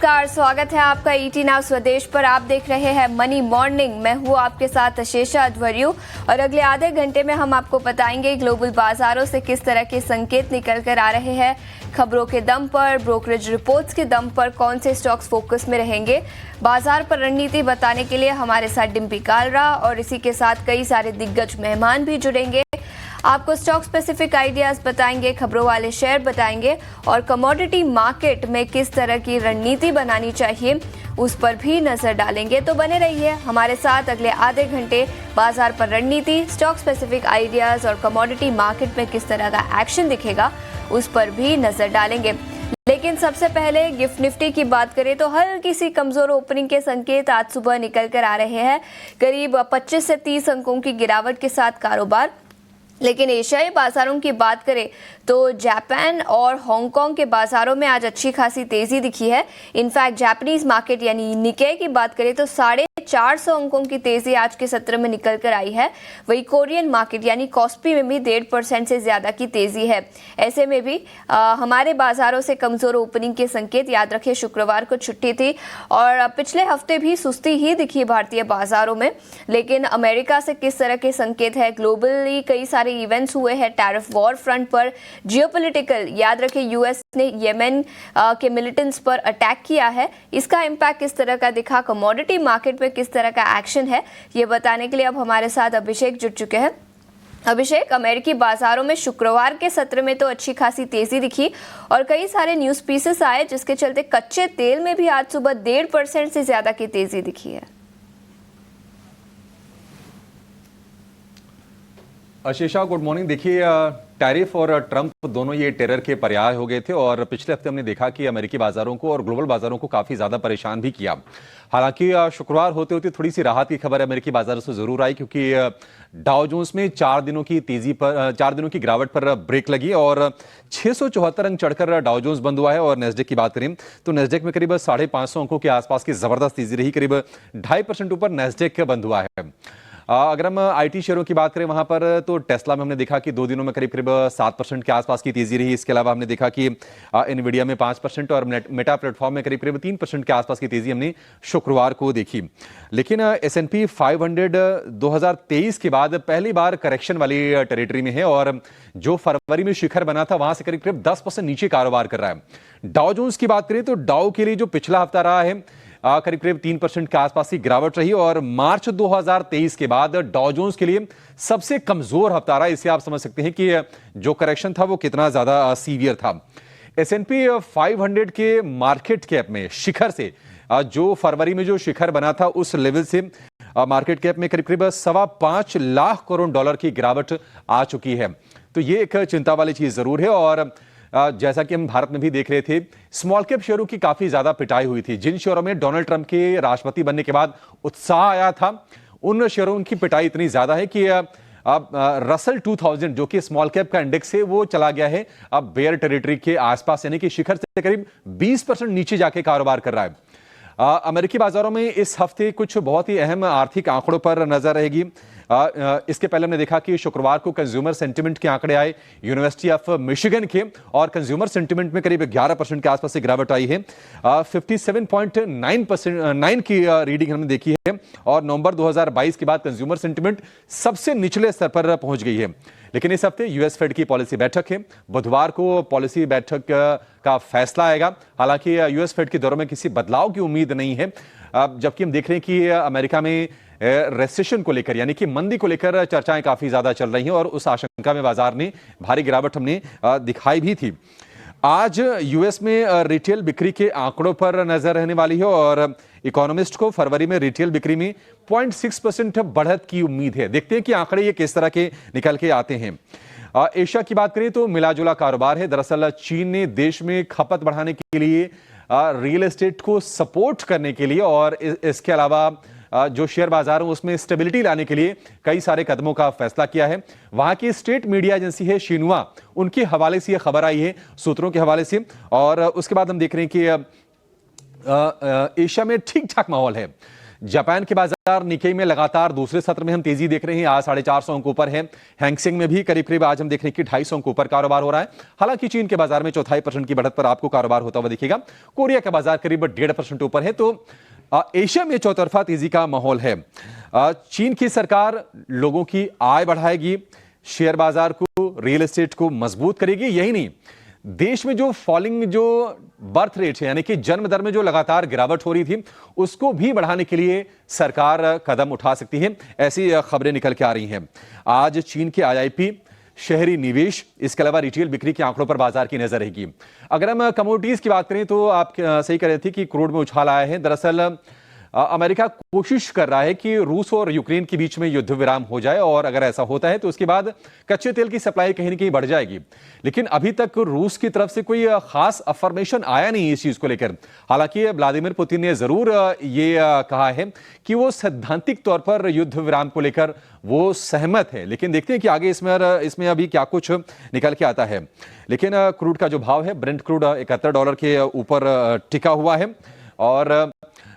नमस्कार, स्वागत है आपका ईटी नाउ स्वदेश पर। आप देख रहे हैं मनी मॉर्निंग। मैं हूं आपके साथ अशेषा अध्वर्यु और अगले आधे घंटे में हम आपको बताएंगे ग्लोबल बाजारों से किस तरह के संकेत निकल कर आ रहे हैं। खबरों के दम पर, ब्रोकरेज रिपोर्ट्स के दम पर कौन से स्टॉक्स फोकस में रहेंगे, बाजार पर रणनीति बताने के लिए हमारे साथ डिम्पी कालरा और इसी के साथ कई सारे दिग्गज मेहमान भी जुड़ेंगे। आपको स्टॉक स्पेसिफिक आइडियाज बताएंगे, खबरों वाले शेयर बताएंगे और कमोडिटी मार्केट में किस तरह की रणनीति बनानी चाहिए उस पर भी नजर डालेंगे। तो बने रहिए हमारे साथ, अगले आधे घंटे बाजार पर रणनीति, स्टॉक स्पेसिफिक आइडियाज और कमोडिटी मार्केट में किस तरह का एक्शन दिखेगा उस पर भी नजर डालेंगे। लेकिन सबसे पहले गिफ्ट निफ्टी की बात करें तो हल्की सी कमजोर ओपनिंग के संकेत आज सुबह निकल कर आ रहे हैं। करीब 25 से 30 अंकों की गिरावट के साथ कारोबार। लेकिन एशियाई बाजारों की बात करें तो जापान और हांगकांग के बाजारों में आज अच्छी खासी तेजी दिखी है। इनफैक्ट जापानीज मार्केट यानी निक्केई की बात करें तो 450 अंकों की तेजी आज के सत्र में निकल कर आई है। वही कोरियन मार्केट यानी कॉस्पी में भी 1.5% से ज्यादा की तेजी है। ऐसे में भी हमारे बाजारों से कमजोर ओपनिंग के संकेत। याद रखिए शुक्रवार को छुट्टी थी और पिछले हफ्ते भी सुस्ती ही दिखी भारतीय बाजारों में। लेकिन अमेरिका से किस तरह के संकेत है, ग्लोबली कई सारे इवेंट्स हुए हैं टैरिफ वॉर फ्रंट पर, जियोपॉलिटिकल, याद रखें यूएस ने येमेन के मिलिटेंट्स पर अटैक किया है, इसका इंपैक्ट किस तरह का दिखा, कमोडिटी मार्केट में किस तरह का एक्शन है, ये बताने के लिए अब हमारे साथ अभिषेक जुड़ चुके हैं। अभिषेक, अमेरिकी बाजारों में शुक्रवार के सत्र में तो अच्छी खासी तेजी दिखी और कई सारे न्यूज पीसेस आए जिसके चलते कच्चे तेल में भी आज सुबह 1.5% से ज्यादा की तेजी दिखी है। Ashesha, good morning. देखिए, टैरिफ और ट्रंप दोनों ये टेरर के पर्याय हो गए थे और पिछले हफ्ते हमने देखा कि अमेरिकी बाजारों को और ग्लोबल बाजारों को काफी ज्यादा परेशान भी किया। हालांकि शुक्रवार होते होते थोड़ी सी राहत की खबर अमेरिकी बाजारों से जरूर आई, क्योंकि डाउ जोन्स में 4 दिनों की गिरावट पर ब्रेक लगी और 674 अंक चढ़कर डाउ जोन्स बंद हुआ है। और नेस्डेक की बात करें तो नेस्डेक में करीब 550 अंकों के आसपास की जबरदस्त तेजी रही, करीब 2.5% ऊपर नेस्डेक बंद हुआ है। अगर हम आईटी शेयरों की बात करें वहां पर तो टेस्ला में हमने देखा कि 2 दिनों में करीब 7% के आसपास की तेजी रही। इसके अलावा हमने देखा कि एनवीडिया में 5% और मेटा प्लेटफॉर्म में करीब 3% के आसपास की तेजी हमने शुक्रवार को देखी। लेकिन S&P 500 2023 के बाद पहली बार करेक्शन वाली टेरिटरी में है और जो फरवरी में शिखर बना था वहां से करीब 10% नीचे कारोबार कर रहा है। डाउ जोन्स की बात करें तो डाउ के लिए जो पिछला हफ्ता रहा है करीब 3% के आसपास की गिरावट रही और मार्च 2023 के बाद डाउ जोन्स के लिए सबसे कमजोर हफ्ता रहा। इससे आप समझ सकते हैं कि जो करेक्शन था वो कितना ज्यादा सीवियर था। S&P 500 के मार्केट कैप में शिखर से जो फरवरी में जो शिखर बना था उस लेवल से मार्केट कैप में करीब $5.25 लाख करोड़ की गिरावट आ चुकी है। तो ये एक चिंता वाली चीज जरूर है। और जैसा कि हम भारत में भी देख रहे थे, स्मॉल कैप शेयरों की काफी ज्यादा पिटाई हुई थी। जिन शेयरों में डोनाल्ड ट्रंप के राष्ट्रपति बनने के बाद उत्साह आया था उन शेयरों की पिटाई इतनी ज्यादा है कि अब रसल 2000 जो कि स्मॉल कैप का इंडेक्स है वो चला गया है अब बेयर टेरिटरी के आसपास, यानी कि शिखर से करीब 20% नीचे जाके कारोबार कर रहा है। अमेरिकी बाजारों में इस हफ्ते कुछ बहुत ही अहम आर्थिक आंकड़ों पर नजर रहेगी। इसके पहले हमने देखा कि शुक्रवार को कंज्यूमर सेंटिमेंट के आंकड़े आए यूनिवर्सिटी ऑफ मिशिगन के और कंज्यूमर सेंटिमेंट में करीब 11% के आसपास से गिरावट आई है। 57.9% की रीडिंग हमने देखी है और नवंबर 2022 के बाद कंज्यूमर सेंटिमेंट सबसे निचले स्तर पर पहुंच गई है। लेकिन इस हफ्ते यूएस फेड की पॉलिसी बैठक है, बुधवार को पॉलिसी बैठक का फैसला आएगा। हालांकि यूएस फेड के दौर में किसी बदलाव की उम्मीद नहीं है, जबकि हम देख रहे हैं कि अमेरिका में रेसेशन को लेकर यानी कि मंदी को लेकर चर्चाएं काफी ज्यादा चल रही हैं और उस आशंका में बाजार ने भारी गिरावट हमने दिखाई भी थी। आज यूएस में रिटेल बिक्री के आंकड़ों पर नजर रहने वाली है और इकोनॉमिस्ट को फरवरी में रिटेल बिक्री में 0.6% बढ़त की उम्मीद है। देखते हैं कि आंकड़े ये किस तरह के निकल के आते हैं। एशिया की बात करें तो मिलाजुला कारोबार है। दरअसल चीन ने देश में खपत बढ़ाने के लिए, रियल एस्टेट को सपोर्ट करने के लिए और इसके अलावा जो शेयर बाजार है उसमें स्टेबिलिटी लाने के लिए कई सारे कदमों का फैसला किया है। वहां की स्टेट मीडिया एजेंसी है शिन्हुआ, उनके हवाले से यह खबर आई है, सूत्रों के हवाले से। और उसके बाद हम देख रहे हैं कि एशिया में ठीक ठाक माहौल है। जापान के बाजार निकेई में लगातार दूसरे सत्र में हम तेजी देख रहे हैं। आज 450 अंक ऊपर है। हैंगसेंग में भी करीब करीब आज हम देख रहे हैं कि 250 अंक ऊपर कारोबार हो रहा है। हालांकि चीन के बाजार में 0.25% की बढ़त पर आपको कारोबार होता हुआ दिखेगा। कोरिया का बाजार करीब 1.5% ऊपर है। तो एशिया में चौतरफा तेजी का माहौल है। चीन की सरकार लोगों की आय बढ़ाएगी, शेयर बाजार को, रियल एस्टेट को मजबूत करेगी। यही नहीं, देश में जो फॉलिंग जो बर्थ रेट है, यानी कि जन्म दर में जो लगातार गिरावट हो रही थी, उसको भी बढ़ाने के लिए सरकार कदम उठा सकती है। ऐसी खबरें निकल के आ रही हैं। आज चीन के आईआईपी, शहरी निवेश, इसके अलावा रिटेल बिक्री के आंकड़ों पर बाजार की नजर रहेगी। अगर हम कमोडिटीज की बात करें तो आप सही कह रहे थे कि क्रूड में उछाल आया है। दरअसल अमेरिका कोशिश कर रहा है कि रूस और यूक्रेन के बीच में युद्ध विराम हो जाए, और अगर ऐसा होता है तो उसके बाद कच्चे तेल की सप्लाई कहीं ना कहीं बढ़ जाएगी। लेकिन अभी तक रूस की तरफ से कोई खास अफर्मेशन आया नहीं इस चीज को लेकर। हालांकि व्लादिमीर पुतिन ने जरूर ये कहा है कि वो सैद्धांतिक तौर पर युद्ध विराम को लेकर वो सहमत है। लेकिन देखते हैं कि आगे इसमें अभी क्या कुछ निकल के आता है। लेकिन क्रूड का जो भाव है, ब्रेंट क्रूड $71 के ऊपर टिका हुआ है। और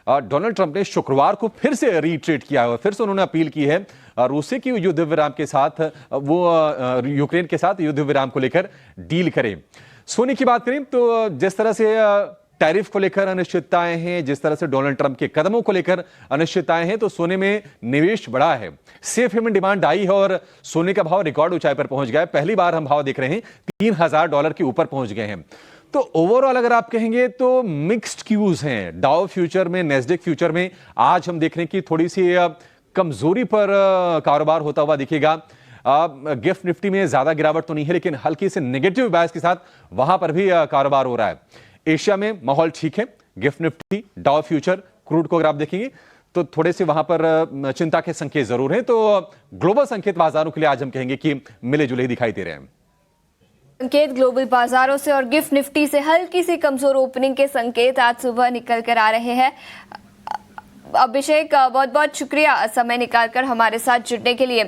डोनाल्ड ट्रंप ने शुक्रवार को फिर से रीट्रेट किया है, फिर से उन्होंने अपील की है रूस से कि युद्ध विराम के साथ वो यूक्रेन के साथ युद्ध विराम को लेकर डील करें। सोने की बात करें तो जिस तरह से टैरिफ को लेकर अनिश्चितताएं हैं, जिस तरह से डोनाल्ड ट्रंप के कदमों को लेकर अनिश्चितताएं हैं, तो सोने में निवेश बढ़ा है। सेफ हेवन डिमांड आई है और सोने का भाव रिकॉर्ड ऊंचाई पर पहुंच गया है। पहली बार हम भाव देख रहे हैं $3000 के ऊपर पहुंच गए हैं। तो ओवरऑल अगर आप कहेंगे तो मिक्स्ड क्यूज हैं। डाउ फ्यूचर में, नेस्डेक फ्यूचर में आज हम देख रहे हैं कि थोड़ी सी कमजोरी पर कारोबार होता हुआ दिखेगा। गिफ्ट निफ्टी में ज्यादा गिरावट तो नहीं है, लेकिन हल्की से नेगेटिव बायस के साथ वहां पर भी कारोबार हो रहा है। एशिया में माहौल ठीक है। गिफ्ट निफ्टी, डाउ फ्यूचर, क्रूड को अगर आप देखेंगे तो थोड़े से वहां पर चिंता के संकेत जरूर हैं। तो ग्लोबल संकेत बाजारों के लिए आज हम कहेंगे कि मिले जुले दिखाई दे रहे हैं। संकेत ग्लोबल बाजारों से और गिफ्ट निफ्टी से हल्की सी कमजोर ओपनिंग के संकेत आज सुबह निकल कर आ रहे हैं। अभिषेक, बहुत बहुत शुक्रिया समय निकालकर हमारे साथ जुड़ने के लिए।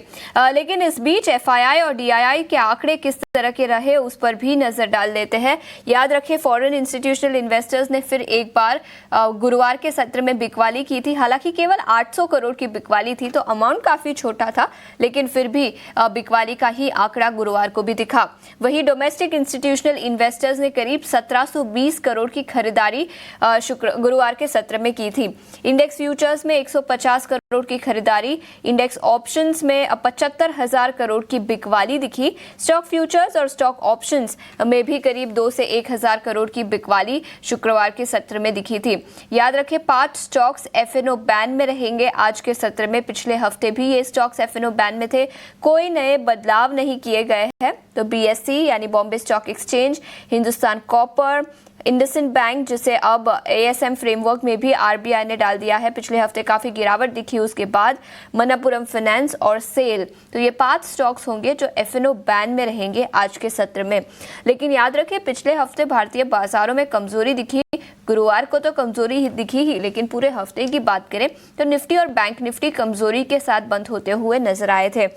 लेकिन इस बीच एफआईआई और डीआईआई के आंकड़े किस तरह के रहे उस पर भी नजर डाल देते हैं। याद रखें, फॉरेन इंस्टीट्यूशनल इन्वेस्टर्स ने फिर एक बार गुरुवार के सत्र में बिकवाली की थी। हालांकि केवल 800 करोड़ की बिकवाली थी, तो अमाउंट काफी छोटा था, लेकिन फिर भी बिकवाली का ही आंकड़ा गुरुवार को भी दिखा। वहीं डोमेस्टिक इंस्टीट्यूशनल इन्वेस्टर्स ने करीब 1720 करोड़ की खरीदारी गुरुवार के सत्र में की थी। इंडेक्स फ्यूचर्स में 150 करोड़ की खरीदारी, इंडेक्स ऑप्शंस में 75,000 करोड़ की बिकवाली दिखी। स्टॉक फ्यूचर्स और स्टॉक ऑप्शंस में भी करीब 2 से 1,000 करोड़ की बिकवाली शुक्रवार के सत्र में दिखी थी। याद रखें, 5 स्टॉक्स एफएनओ बैन में रहेंगे आज के सत्र में। पिछले हफ्ते भी ये स्टॉक्स एफएनओ बैन में थे, कोई नए बदलाव नहीं किए गए हैं। तो बीएसई यानी Bombay stock exchange, Hindustan copper, IndusInd bank, जिसे अब एएसएम फ्रेमवर्क में भी आरबीआई ने डाल दिया है, पिछले हफ्ते काफी गिरावट दिखी। उसके बाद मनप्पुरम फाइनेंस और सेल, तो ये 5 स्टॉक्स होंगे जो एफएनओ बैन में रहेंगे आज के सत्र में। लेकिन याद रखें, पिछले हफ्ते भारतीय बाजारों में कमजोरी दिखी। गुरुवार को तो कमजोरी दिखी ही, लेकिन पूरे हफ्ते की बात करें तो निफ्टी और बैंक निफ्टी कमजोरी के साथ बंद होते हुए नजर आए थे।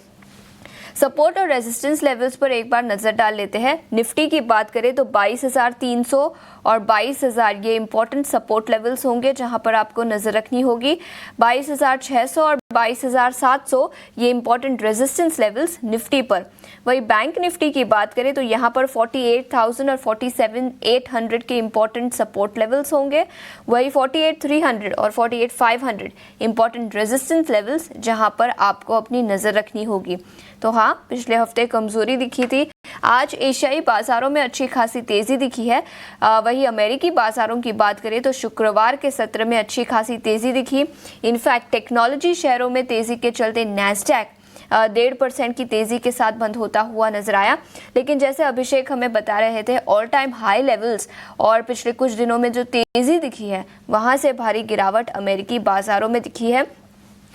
सपोर्ट और रेजिस्टेंस लेवल्स पर एक बार नजर डाल लेते हैं। निफ्टी की बात करें तो 22,300 और 22,000 ये इंपॉर्टेंट सपोर्ट लेवल्स होंगे जहां पर आपको नजर रखनी होगी। 22,600 और 22,700 ये इंपॉर्टेंट रेजिस्टेंस लेवल्स निफ्टी पर। वही बैंक निफ्टी की बात करें तो यहाँ पर 48,000 और 47,800 के इंपॉर्टेंट सपोर्ट लेवल्स होंगे। वही 48,300 और 48,500 इंपॉर्टेंट रेजिस्टेंस लेवल्स जहां पर आपको अपनी नजर रखनी होगी। तो हाँ, पिछले हफ्ते कमजोरी दिखी थी। आज एशियाई बाजारों में अच्छी खासी तेजी दिखी है। वही अमेरिकी बाजारों की बात करें तो शुक्रवार के सत्र में अच्छी खासी तेजी दिखी। इनफैक्ट टेक्नोलॉजी शेयरों में तेजी के चलते नैस्डैक 1.5% की तेजी के साथ बंद होता हुआ नजर आया। लेकिन जैसे अभिषेक हमें बता रहे थे, ऑल टाइम हाई लेवल्स और पिछले कुछ दिनों में जो तेजी दिखी है, वहां से भारी गिरावट अमेरिकी बाजारों में दिखी है।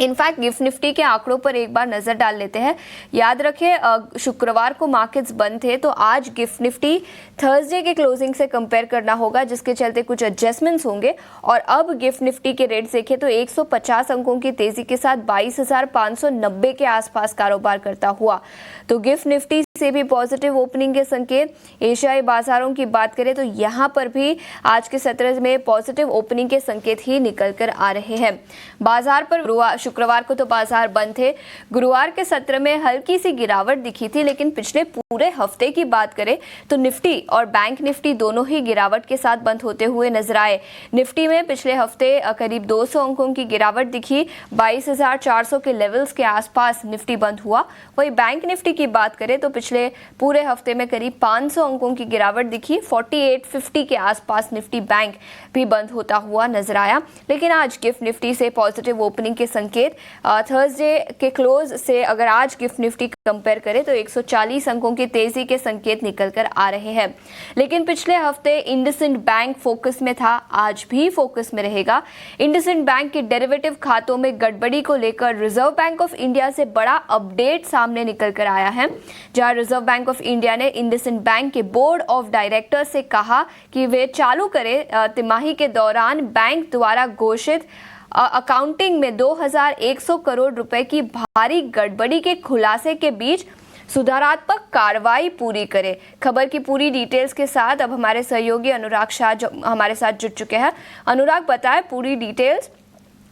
इनफैक्ट गिफ्ट निफ्टी के आंकड़ों पर एक बार नजर डाल लेते हैं। याद रखें शुक्रवार को मार्केट्स बंद थे, तो आज गिफ्ट निफ्टी थर्सडे के क्लोजिंग से कंपेयर करना होगा, जिसके चलते कुछ एडजस्टमेंट्स होंगे। और अब गिफ्ट निफ्टी के रेट्स देखें तो 150 अंकों की तेजी के साथ 22,590 के आसपास कारोबार करता हुआ, तो गिफ्ट निफ्टी से भी पॉजिटिव ओपनिंग के संकेत। एशियाई बाजारों की बात करें तो यहां पर भी आज के सत्र में पॉजिटिव ओपनिंग के संकेत ही निकल कर आ रहे हैं। बाजार पर शुक्रवार को तो बाजार बंद थे। गुरुवार के सत्र में हल्की सी गिरावट दिखी थी, लेकिन पिछले पूरे हफ्ते की बात करें तो निफ्टी और बैंक निफ्टी दोनों ही गिरावट के साथ बंद होते हुए नजर आए। निफ्टी में पिछले हफ्ते करीब 200 अंकों की गिरावट दिखी, 22,400 के लेवल्स के आसपास निफ्टी बंद हुआ। वही बैंक निफ्टी की बात करें तो पिछले पूरे हफ्ते में करीब 500 अंकों की गिरावट दिखी, 4850 के आसपास निफ्टी बैंक भी बंद होता हुआ नजर आया। लेकिन आज गिफ्ट निफ्टी से पॉजिटिव ओपनिंग के संकेत थर्सडे के क्लोज से अगर आज गिफ्ट निफ्टी कंपेयर करें तो 140 अंकों की तेजी के संकेत निकल कर आ रहे हैं। लेकिन पिछले हफ्ते इंडसइंड बैंक फोकस में था, आज भी फोकस में रहेगा। इंडसइंड बैंक के डेरिवेटिव खातों में गड़बड़ी को लेकर रिजर्व बैंक ऑफ इंडिया से बड़ा अपडेट सामने निकल कर आया है, जहां रिजर्व बैंक ऑफ इंडिया ने इंडसइंड बैंक के बोर्ड ऑफ डायरेक्टर्स से कहा कि वे चालू करें तिमाही के दौरान बैंक द्वारा घोषित अकाउंटिंग में 2,100 करोड़ रुपए की भारी गड़बड़ी के खुलासे के बीच सुधारात्मक कार्रवाई पूरी करे। खबर की पूरी डिटेल्स के साथ अब हमारे सहयोगी अनुराग शाह जो हमारे साथ जुड़ चुके हैं। अनुराग, बताएं पूरी डिटेल्स।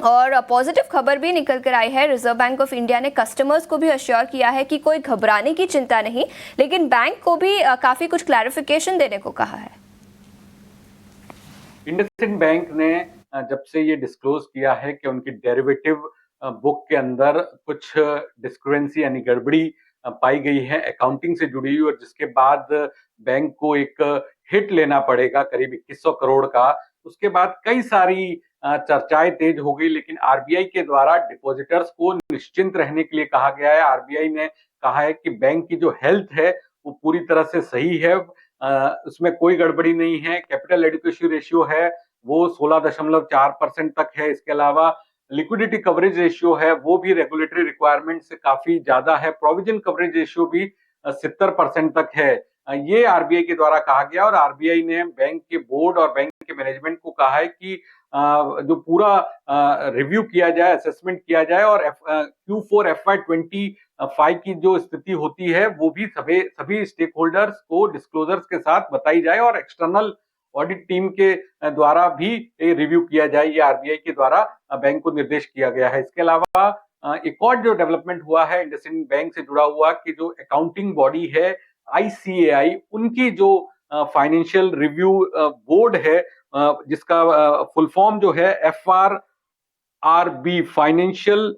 और पॉजिटिव खबर भी निकल कर आई है, रिजर्व बैंक ऑफ इंडिया ने कस्टमर्स को भी अश्योर किया है कि कोई घबराने की चिंता नहीं, लेकिन बैंक को भी काफी कुछ क्लैरिफिकेशन देने को कहा है। इंडसइंड बैंक ने जब से ये डिस्क्लोज किया है कि उनकी डेरिवेटिव बुक के अंदर कुछ डिस्क्रिपेंसी यानी गड़बड़ी पाई गई है अकाउंटिंग से जुड़ी हुई, और जिसके बाद बैंक को एक हिट लेना पड़ेगा करीब 2100 करोड़ का, उसके बाद कई सारी चर्चाएं तेज हो गई। लेकिन आरबीआई के द्वारा डिपॉजिटर्स को निश्चिंत रहने के लिए कहा गया है। आरबीआई ने कहा है कि बैंक की जो हेल्थ है वो पूरी तरह से सही है, उसमें कोई गड़बड़ी नहीं है। कैपिटल एडिक्वेसी रेशियो है वो 16.4% तक है। इसके अलावा लिक्विडिटी कवरेज रेशियो है वो भी रेगुलेटरी रिक्वायरमेंट से काफी ज्यादा है। प्रोविजन कवरेज रेशियो भी 70% तक है। ये आरबीआई के द्वारा कहा गया, और आरबीआई ने बैंक के बोर्ड और बैंक के मैनेजमेंट को कहा है कि जो पूरा रिव्यू किया जाए, असेसमेंट किया जाए, और Q4 FY25 की जो स्थिति होती है वो भी सभी स्टेक होल्डर्स को डिस्क्लोजर्स के साथ बताई जाए, और एक्सटर्नल ऑडिट टीम के द्वारा भी रिव्यू किया जाए। ये आरबीआई के द्वारा बैंक को निर्देश किया गया है। इसके अलावा एक और जो डेवलपमेंट हुआ है इंडसइंड बैंक से जुड़ा हुआ, कि जो अकाउंटिंग बॉडी है ICAI, उनकी जो फाइनेंशियल रिव्यू बोर्ड है, जिसका फुल फॉर्म जो है FRRB financial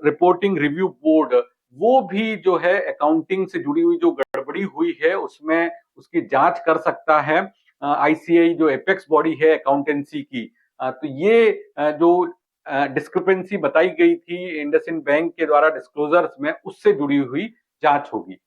reporting review board, वो भी जो है अकाउंटिंग से जुड़ी हुई जो गड़बड़ी हुई है उसमें उसकी जांच कर सकता है। ICAI जो एपेक्स बॉडी है अकाउंटेंसी की, तो ये जो डिस्क्रिपेंसी बताई गई थी इंडसइंड बैंक के द्वारा डिस्क्लोजर्स में, उससे जुड़ी हुई जांच होगी।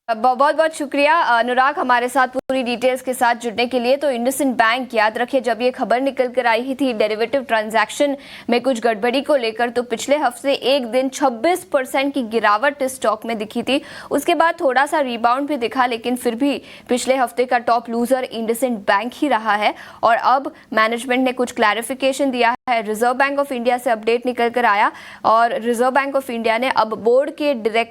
बहुत बहुत शुक्रिया अनुराग हमारे साथ पूरी डिटेल्स के साथ जुड़ने के लिए। तो इंडसइंड बैंक, याद रखिए जब ये खबर निकल कर आई ही थी डेरिवेटिव ट्रांजैक्शन में कुछ गड़बड़ी को लेकर, तो पिछले हफ्ते एक दिन 26% की गिरावट स्टॉक में दिखी थी। उसके बाद थोड़ा सा रिबाउंड भी दिखा, लेकिन फिर भी पिछले हफ्ते का टॉप लूजर इंडसइंड बैंक ही रहा है। और अब मैनेजमेंट ने कुछ क्लैरिफिकेशन दिया है। रिजर्व बैंक ऑफ इंडिया से अपडेट निकल कर आया, और रिजर्व बैंक ऑफ इंडिया ने अब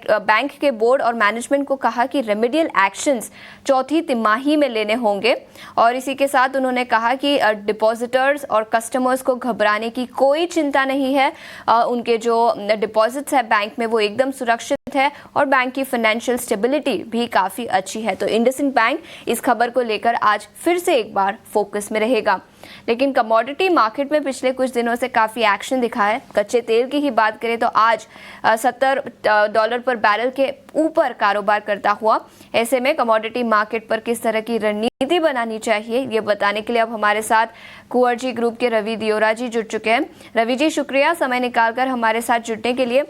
बैंक के बोर्ड और मैनेजमेंट को कहा कि रेमेडियल एक्शंस चौथी तिमाही में लेने होंगे। और इसी के साथ उन्होंने कहा कि डिपॉजिटर्स और कस्टमर्स को घबराने की कोई चिंता नहीं है। उनके जो डिपॉजिट्स है बैंक में वो एकदम सुरक्षित है, और बैंक की फाइनेंशियल स्टेबिलिटी भी काफ़ी अच्छी है। तो इंडसइंड बैंक इस खबर को लेकर आज फिर से एक बार फोकस में रहेगा। लेकिन कमोडिटी मार्केट में पिछले कुछ दिनों से काफ़ी एक्शन दिखा है। कच्चे तेल की ही बात करें तो आज $70 पर बैरल के ऊपर कारोबार करता हुआ। ऐसे में कमोडिटी मार्केट पर किस तरह की रणनीति बनानी चाहिए, ये बताने के लिए अब हमारे साथ कुंवरजी ग्रुप के रवि दियोरा जी जुड़ चुके हैं। रवि जी, शुक्रिया समय निकालकर हमारे साथ जुड़ने के लिए।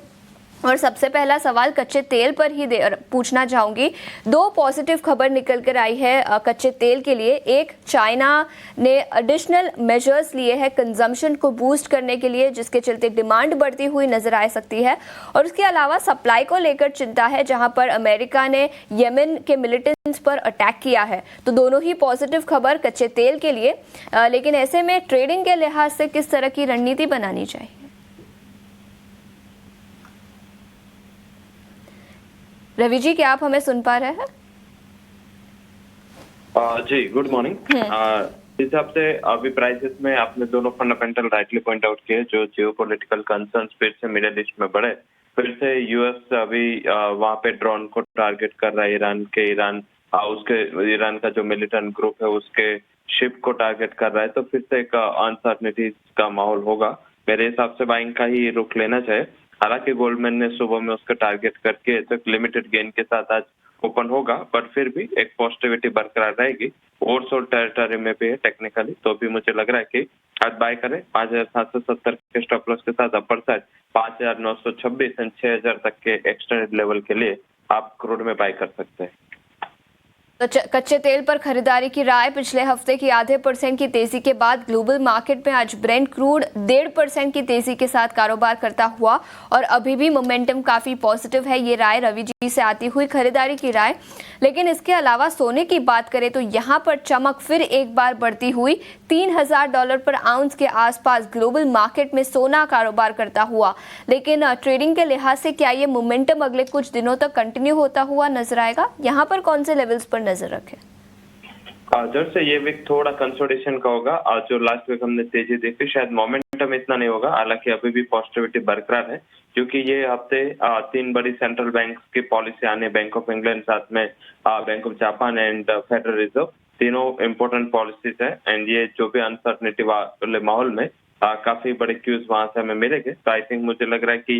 और सबसे पहला सवाल कच्चे तेल पर ही पूछना चाहूंगी। दो पॉजिटिव खबर निकल कर आई है कच्चे तेल के लिए। एक, चाइना ने एडिशनल मेजर्स लिए हैं कंजम्पशन को बूस्ट करने के लिए, जिसके चलते डिमांड बढ़ती हुई नजर आ सकती है। और उसके अलावा सप्लाई को लेकर चिंता है, जहां पर अमेरिका ने येमेन के मिलिटेंट्स पर अटैक किया है। तो दोनों ही पॉजिटिव खबर कच्चे तेल के लिए, लेकिन ऐसे में ट्रेडिंग के लिहाज से किस तरह की रणनीति बनानी चाहिए? रवि जी, क्या आप हमें सुन पा रहे हैं? जी, गुड मॉर्निंग। इस हिसाब से अभी प्राइसेस में आपने दोनों फंडामेंटल राइटली पॉइंट आउट किए, जो जियोपॉलिटिकल कंसर्न्स फिर से मिडिल ईस्ट में बढ़े, फिर से यूएस अभी वहां पे ड्रोन को टारगेट कर रहा है, ईरान का जो मिलिटेंट ग्रुप है उसके शिप को टारगेट कर रहा है, तो फिर से एक अनसर्टनिटी का माहौल होगा। मेरे हिसाब से बाइंग का ही रुख लेना चाहिए। हालांकि गोल्डमैन ने सुबह में उसका टारगेट करके एक लिमिटेड गेन के साथ आज ओपन होगा, बट फिर भी एक पॉजिटिविटी बरकरार रहेगी। ओवरसोल्ड टेरिटरी में भी है टेक्निकली, तो भी मुझे लग रहा है कि आज बाय करें 5770 के स्टॉप लॉस के साथ अपर साइड 5926 एंड 6000 तक के एक्सटेंडेड लेवल के लिए आप क्रूड में बाय कर सकते हैं। तो कच्चे तेल पर खरीदारी की राय। पिछले हफ्ते की आधे % की तेजी के बाद ग्लोबल मार्केट में आज ब्रेंट क्रूड 1.5% की तेजी के साथ कारोबार करता हुआ, और अभी भी मोमेंटम काफी पॉजिटिव है। ये राय रवि जी से आती हुई खरीदारी की राय। लेकिन इसके अलावा सोने की बात करें तो यहाँ पर चमक फिर एक बार बढ़ती हुई $3000 पर आउंस के आसपास ग्लोबल मार्केट में सोना कारोबार करता हुआ। लेकिन ट्रेडिंग के लिहाज से क्या ये मोमेंटम अगले कुछ दिनों तक कंटिन्यू होता हुआ नजर आएगा? यहाँ पर कौन से लेवल्स पर नजर रखें? जब से ये वीक थोड़ा कंसोलिडेशन का होगा, जो लास्ट वीक हमने तेजी देखी, शायद मोमेंटम इतना नहीं होगा। हालांकि अभी भी पॉजिटिविटी बरकरार है, क्योंकि ये हफ्ते 3 बड़ी सेंट्रल बैंक की पॉलिसी आने, बैंक ऑफ इंग्लैंड, साथ में bank of Japan and federal reserve, तीनों इंपॉर्टेंट पॉलिसीज है। एंड ये जो भी अनसर्टनिटी वाले माहौल में काफी बड़े क्यूज वहां से हमें मिलेंगे। तो आई थिंक मुझे लग रहा है कि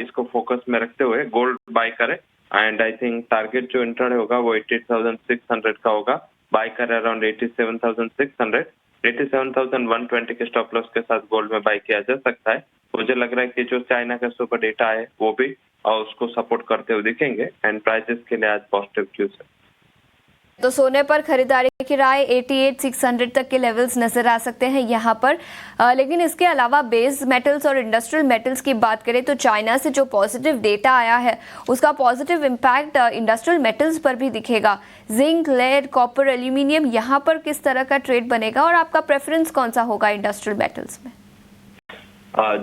इसको फोकस में रखते हुए गोल्ड बाय करें। एंड आई थिंक टारगेट जो इंट्राडे होगा वो 88,600 का होगा। बाय करें अराउंड 87,600, 87,120 के स्टॉप लॉस के साथ गोल्ड में बाय किया जा सकता है। मुझे लग रहा है कि जो चाइना का सुपर डेटा है वो भी उसको सपोर्ट करते हुए दिखेंगे, एंड प्राइसेस के लिए आज पॉजिटिव क्यूज है। तो सोने पर खरीदारी की राय 88,600 तक के लेवल्स नजर आ सकते हैं यहाँ पर। लेकिन इसके अलावा बेस मेटल्स और इंडस्ट्रियल मेटल्स की बात करें तो चाइना से जो पॉजिटिव डेटा आया है उसका पॉजिटिव इम्पैक्ट इंडस्ट्रियल मेटल्स पर भी दिखेगा। जिंक, लेड, कॉपर, एल्यूमिनियम, यहाँ पर किस तरह का ट्रेड बनेगा और आपका प्रेफरेंस कौन सा होगा इंडस्ट्रियल मेटल्स में?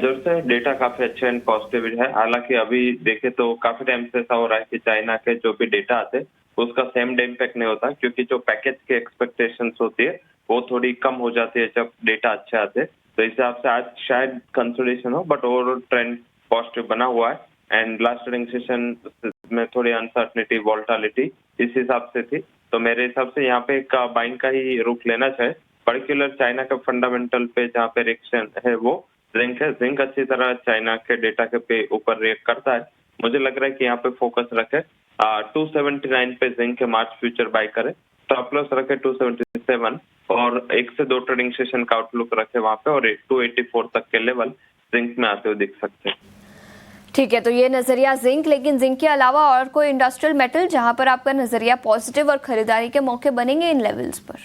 जब से डेटा काफी अच्छे एंड पॉजिटिव है। हालांकि अभी देखे तो काफी टाइम से ऐसा हो रहा है कि चाइना के जो भी डेटा आते उसका सेम डे इम्पैक्ट नहीं होता, क्योंकि जो पैकेज की एक्सपेक्टेशंस होती है वो थोड़ी कम हो जाती है जब डेटा अच्छे आते। तो इस हिसाब से आज शायद कंसोलिडेशन हो, बट ओवरऑल ट्रेंड पॉजिटिव बना हुआ है। एंड लास्ट ट्रेडिंग सेशन में थोड़ी अनसर्टनिटी, वोलेटिलिटी इस हिसाब से थी, तो मेरे हिसाब से यहाँ पे एक बाइंग का ही रुख लेना चाहिए। पर्टिकुलर चाइना का फंडामेंटल पे जहाँ पे रिएक्शन है वो जिंक है। जिंक अच्छी तरह चाइना के डेटा के पे ऊपर रिएक्ट करता है। मुझे लग रहा है कि यहाँ पे फोकस रखे 279 पे जिंक के मार्च फ्यूचर बाय करे, स्टॉप लॉस रखे 277, और 1 से 2 ट्रेडिंग सेशन का आउटलुक रखे वहां पे, और 284 तक के लेवल जिंक में आते हुए दिख सकते हैं। ठीक है, तो ये नजरिया जिंक। लेकिन जिंक के अलावा और कोई इंडस्ट्रियल मेटल जहां पर आपका नजरिया पॉजिटिव और खरीदारी के मौके बनेंगे इन लेवल्स पर?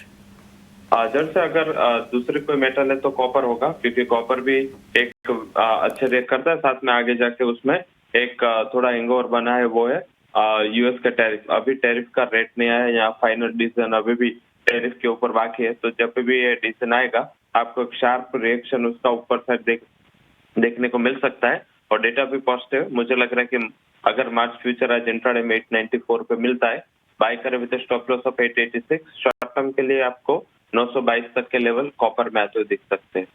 जैसे अगर दूसरे कोई मेटल है तो कॉपर होगा, क्योंकि कॉपर भी एक अच्छे रेट करता है। साथ में आगे जाके उसमें एक थोड़ा हैंगओवर बना है, वो है यूएस का टैरिफ। अभी टैरिफ का रेट नहीं आया, यहाँ फाइनल डिसीजन अभी भी टैरिफ के ऊपर बाकी है। तो जब भी ये डिसीजन आएगा आपको एक शार्प रिएक्शन उसका ऊपर साइड देखने को मिल सकता है, और डेटा भी पॉजिटिव है। मुझे लग रहा है कि अगर मार्च फ्यूचर आज इंट्राडे में 894 पे मिलता है, बाय करें with stop loss of 886। Short term के लिए आपको 922 तक के लेवल कॉपर में आते हुए दिख सकते हैं।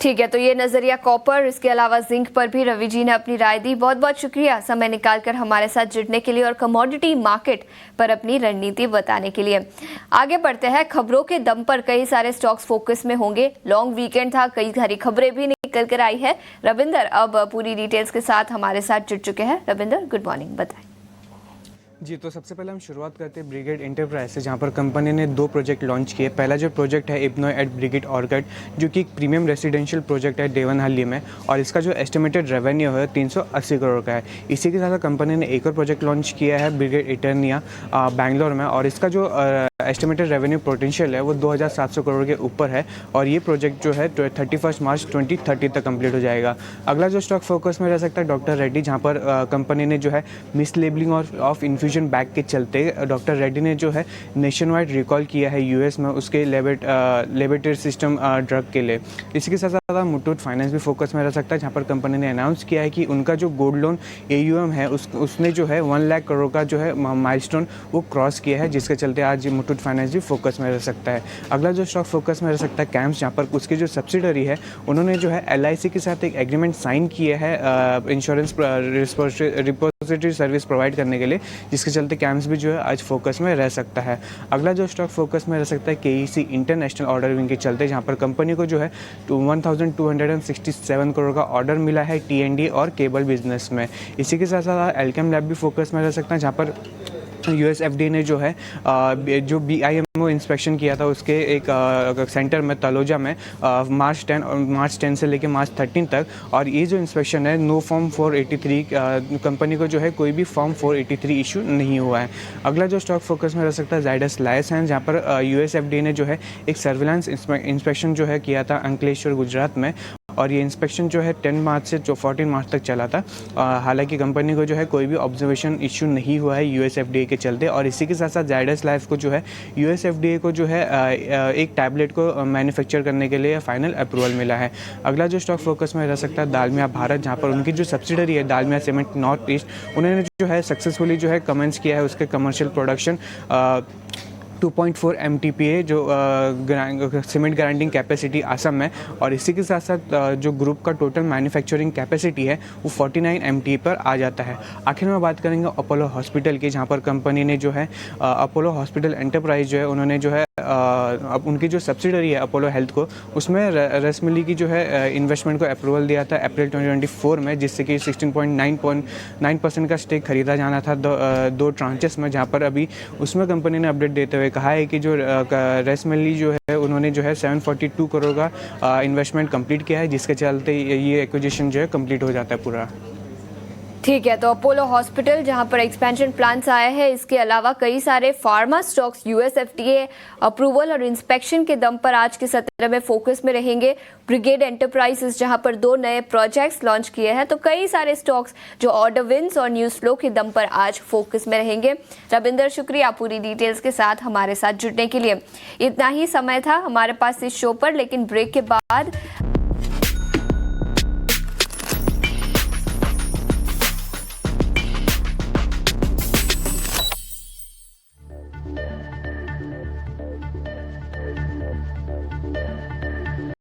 ठीक है, तो ये नजरिया कॉपर, इसके अलावा जिंक पर भी रवि जी ने अपनी राय दी। बहुत बहुत शुक्रिया समय निकालकर हमारे साथ जुड़ने के लिए और कमोडिटी मार्केट पर अपनी रणनीति बताने के लिए। आगे बढ़ते हैं। खबरों के दम पर कई सारे स्टॉक्स फोकस में होंगे। लॉन्ग वीकेंड था, कई सारी खबरें भी निकल कर आई है। रविंदर अब पूरी डिटेल्स के साथ हमारे साथ जुड़ चुके हैं। रविंदर, गुड मॉर्निंग, बताएं। जी, तो सबसे पहले हम शुरुआत करते हैं ब्रिगेड एंटरप्राइज से, जहाँ पर कंपनी ने 2 प्रोजेक्ट लॉन्च किए। पहला जो प्रोजेक्ट है इब्नोय एट ब्रिगेड ऑर्किड, जो कि एक प्रीमियम रेसिडेंशियल प्रोजेक्ट है देवनहल्ली में, और इसका जो एस्टिमेटेड रेवेन्यू है 380 करोड़ का है। इसी के साथ कंपनी ने एक और प्रोजेक्ट लॉन्च किया है ब्रिगेड इटर्निया बैंगलोर में, और इसका जो एस्टिमेटेड रेवेन्यू पोटेंशियल है वो 2700 करोड़ के ऊपर है, और ये प्रोजेक्ट जो है 31 मार्च 2030 तक कंप्लीट हो जाएगा। अगला जो स्टॉक फोकस में रह सकता है डॉक्टर रेड्डी, जहाँ पर कंपनी ने जो है मिसलेबलिंग ऑफ इन्फ्यूजन बैग के चलते डॉक्टर रेड्डी ने जो है नेशन वाइड रिकॉल किया है यूएस में उसके लेबोरेटरी सिस्टम ड्रग के लिए। इसी के साथ साथ मुथूट फाइनेंस भी फोकस में रह सकता है, जहाँ पर कंपनी ने अनाउंस किया है कि उनका जो गोल्ड लोन AUM है उसने जो है 1 लाख करोड़ का जो है माइलस्टोन वो क्रॉस किया है, जिसके चलते आज मुथूट फाइनेंस भी फोकस में रह सकता है। अगला जो स्टॉक फोकस में रह सकता है कैम्स, जहाँ पर उसकी जो सब्सिडरी है उन्होंने जो है LIC के साथ एक एग्रीमेंट साइन किया है इंश्योरेंस रिपोजिटरी सर्विस प्रोवाइड करने के लिए, जिसके चलते कैम्स भी जो है आज फोकस में रह सकता है। अगला जो स्टॉक फोकस में रह सकता है KEC इंटरनेशनल ऑर्डर विंग के चलते, जहाँ पर कंपनी को जो है 1267 करोड़ का ऑर्डर मिला है T&D और केबल बिजनेस में। इसी के साथ साथ एल्केम लैब भी फोकस में रह सकता है, जहाँ पर US FDA ने जो है जो BIMO इंस्पेक्शन किया था उसके एक सेंटर में तलोजा में मार्च 10 से लेकर मार्च 13 तक, और ये जो इंस्पेक्शन है नो फॉर्म 483 कंपनी को जो है कोई भी फॉर्म 483 इशू नहीं हुआ है। अगला जो स्टॉक फोकस में रह सकता है जाइडस लाइफ साइंस, जहाँ पर US FDA ने जो है एक सर्विलांस इंस्पेक्शन जो है किया था अंकलेश्वर गुजरात में, और ये इंस्पेक्शन जो है 10 मार्च से 14 मार्च तक चला था। हालांकि कंपनी को जो है कोई भी ऑब्जर्वेशन इशू नहीं हुआ है US FDA के चलते। और इसी के साथ साथ जाइडस लाइफ को जो है US FDA को जो है एक टैबलेट को मैन्युफैक्चर करने के लिए फाइनल अप्रूवल मिला है। अगला जो स्टॉक फोकस में रह सकता है दालमिया भारत, जहाँ पर उनकी जो सब्सिडरी है दालमिया सीमेंट नॉर्थ ईस्ट, उन्होंने जो है सक्सेसफुली जो है कमेंस किया है उसके कमर्शियल प्रोडक्शन 2.4 MTPA जो सीमेंट ग्राइंडिंग कैपेसिटी असम में, और इसी के साथ साथ जो ग्रुप का टोटल मैन्युफैक्चरिंग कैपेसिटी है वो 49 MT पर आ जाता है। आखिर में बात करेंगे अपोलो हॉस्पिटल की, जहाँ पर कंपनी ने जो है अपोलो हॉस्पिटल एंटरप्राइज जो है उन्होंने जो है अब उनकी जो सब्सिडरी है अपोलो हेल्थ को, उसमें रसमिली की जो है इन्वेस्टमेंट को अप्रूवल दिया था अप्रैल 2024 में, जिससे कि 16.9% का स्टेक खरीदा जाना था 2 ट्रांचेस में, जहाँ पर अभी उसमें कंपनी ने अपडेट देते हुए कहा है कि जो रसमिली जो है उन्होंने जो है 742 करोड़ का इन्वेस्टमेंट कंप्लीट किया है, जिसके चलते ये एक्विजिशन जो है कंप्लीट हो जाता है पूरा। ठीक है, तो अपोलो हॉस्पिटल जहां पर एक्सपेंशन प्लान्स आए हैं, इसके अलावा कई सारे pharma stocks US FDA approval और इंस्पेक्शन के दम पर आज के सत्र में फोकस में रहेंगे। ब्रिगेड एंटरप्राइजेस जहां पर 2 नए प्रोजेक्ट्स लॉन्च किए हैं, तो कई सारे स्टॉक्स जो ऑर्डर विन्स और न्यूज फ्लो के दम पर आज फोकस में रहेंगे। रविंदर, शुक्रिया पूरी डिटेल्स के साथ हमारे साथ जुड़ने के लिए। इतना ही समय था हमारे पास इस शो पर, लेकिन ब्रेक के बाद